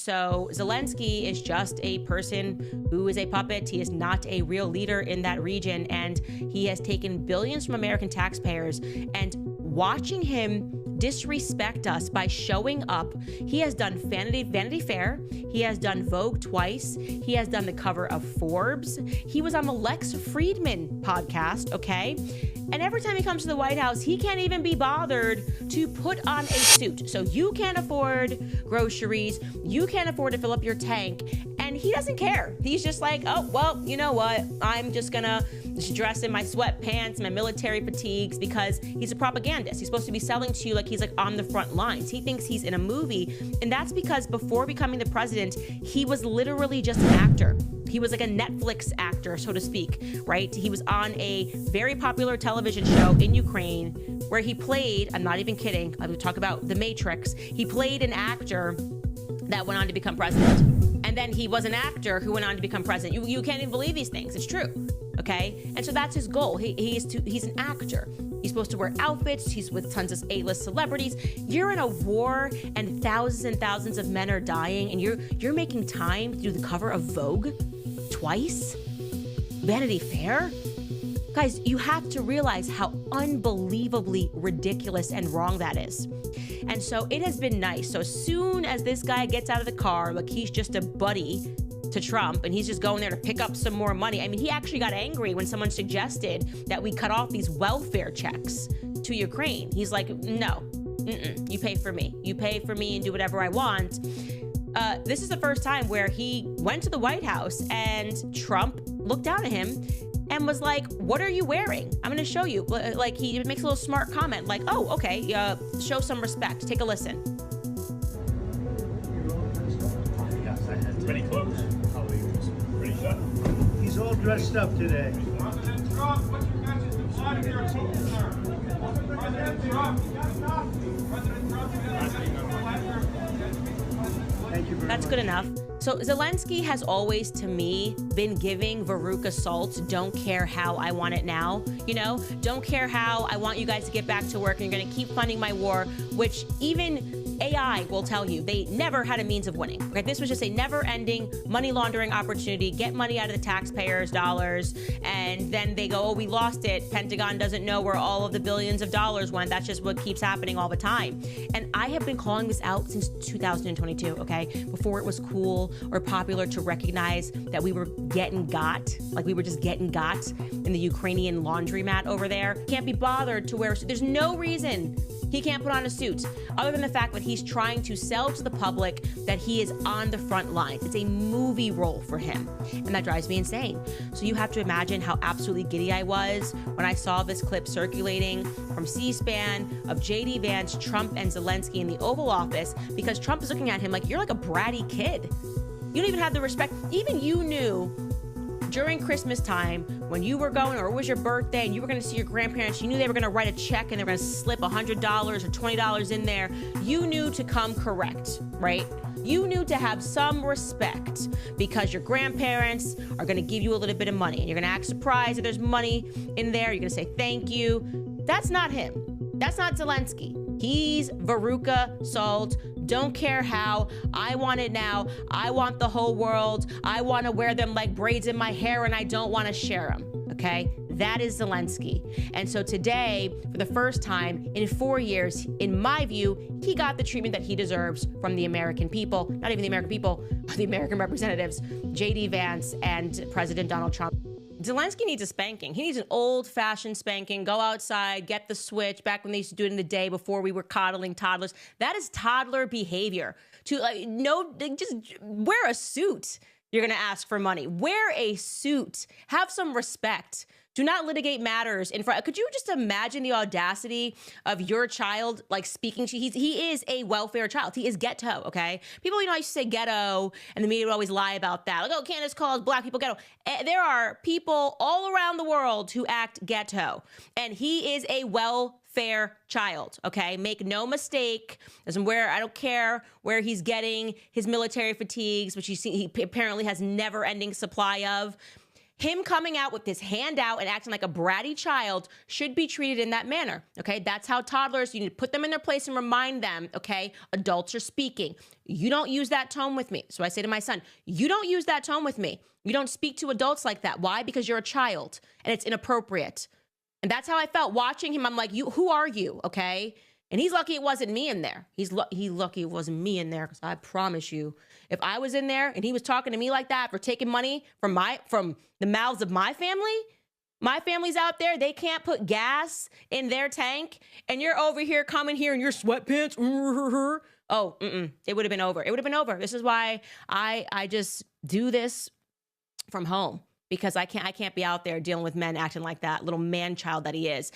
so Zelensky is just a person who is a puppet. He is not a real leader in that region. And he has taken billions from American taxpayers, and watching him disrespect us by showing up. He has done Vanity Fair. He has done Vogue twice. He has done the cover of Forbes. He was on the Lex Friedman podcast, okay? And every time he comes to the White House, he can't even be bothered to put on a suit. So you can't afford groceries. You can't afford to fill up your tank. And he doesn't care. He's just like, oh, well, you know what? I'm just gonna dress in my sweatpants, my military fatigues, because he's a propagandist. He's supposed to be selling to you like he's like on the front lines. He thinks he's in a movie. And that's because before becoming the president, he was literally just an actor. He was like a Netflix actor, so to speak, right? He was on a very popular television show in Ukraine where he played, I'm not even kidding, I would talk about The Matrix. He played an actor that went on to become president. And then he was an actor who went on to become president. You can't even believe these things. It's true, okay? And so that's his goal. He's an actor. He's supposed to wear outfits. He's with tons of A-list celebrities. You're in a war and thousands of men are dying, and you're making time to do the cover of Vogue twice? Vanity Fair? Guys, you have to realize how unbelievably ridiculous and wrong that is. And so it has been nice. So as soon as this guy gets out of the car, like he's just a buddy to Trump and he's just going there to pick up some more money. I mean, he actually got angry when someone suggested that we cut off these welfare checks to Ukraine. He's like, no, you pay for me. You pay for me and do whatever I want. This is the first time where he went to the White House and Trump looked down at him and was like, what are you wearing? I'm going to show you. Like, he makes a little smart comment like, oh, okay, show some respect. Take a listen. Ready close? Ready shut? He's all dressed up today. President Trump, what you got is the flag of your troops, sir. President Trump, President Trump, Thank you very That's much. good enough. So Zelensky has always, to me, been giving Veruca Salt, don't care how, I want it now. You know, don't care how, I want you guys to get back to work and you're going to keep funding my war, which even AI will tell you they never had a means of winning. Right? This was just a never-ending money laundering opportunity, get money out of the taxpayers' dollars, and then they go, oh, we lost it. Pentagon doesn't know where all of the billions of dollars went. That's just what keeps happening all the time. And I have been calling this out since 2022, okay? Before it was cool or popular to recognize that we were getting got, like we were just getting got in the Ukrainian laundromat over there. Can't be bothered to wear a suit. There's no reason he can't put on a suit, other than the fact that he's trying to sell to the public that he is on the front lines. It's a movie role for him, and that drives me insane. So you have to imagine how absolutely giddy I was when I saw this clip circulating from C-SPAN of J.D. Vance, Trump, and Zelensky in the Oval Office, because Trump is looking at him like, you're like a bratty kid. You don't even have the respect. Even you knew during Christmas time, when you were going, or it was your birthday and you were going to see your grandparents, you knew they were going to write a check and they were going to slip $100 or $20 in there. You knew to come correct, right? You knew to have some respect because your grandparents are going to give you a little bit of money and you're going to act surprised that there's money in there. You're going to say thank you. That's not him. That's not Zelensky. He's Veruca Salt. Don't care how. I want it now. I want the whole world. I want to wear them like braids in my hair and I don't want to share them. Okay? That is Zelensky. And so today, for the first time in 4 years, in my view, he got the treatment that he deserves from the American people. Not even the American people, the American representatives, J.D. Vance and President Donald Trump. Zelensky needs a spanking. He needs an old-fashioned spanking. Go outside, get the switch, back when they used to do it in the day before we were coddling toddlers. That is toddler behavior. Just wear a suit. You're going to ask for money. Wear a suit. Have some respect. Do not litigate matters in front. Could you just imagine the audacity of your child, like speaking to, he is a welfare child. He is ghetto, okay? People, I used to say ghetto, and the media would always lie about that. Like, oh, Candace calls black people ghetto. There are people all around the world who act ghetto, and he is a welfare child, okay? Make no mistake. I don't care where he's getting his military fatigues, which he apparently has never-ending supply of. Him coming out with his hand out and acting like a bratty child should be treated in that manner, okay? That's how toddlers, you need to put them in their place and remind them, okay, adults are speaking. You don't use that tone with me. So I say to my son, you don't use that tone with me. You don't speak to adults like that. Why? Because you're a child and it's inappropriate. And that's how I felt watching him. I'm like, who are you, okay? And he's lucky it wasn't me in there. He's lucky it wasn't me in there, because I promise you, if I was in there and he was talking to me like that for taking money from the mouths of my family's out there, they can't put gas in their tank, and you're over here coming here in your sweatpants. Oh, it would have been over. It would have been over. This is why I just do this from home, because I can't be out there dealing with men acting like that little man child that he is.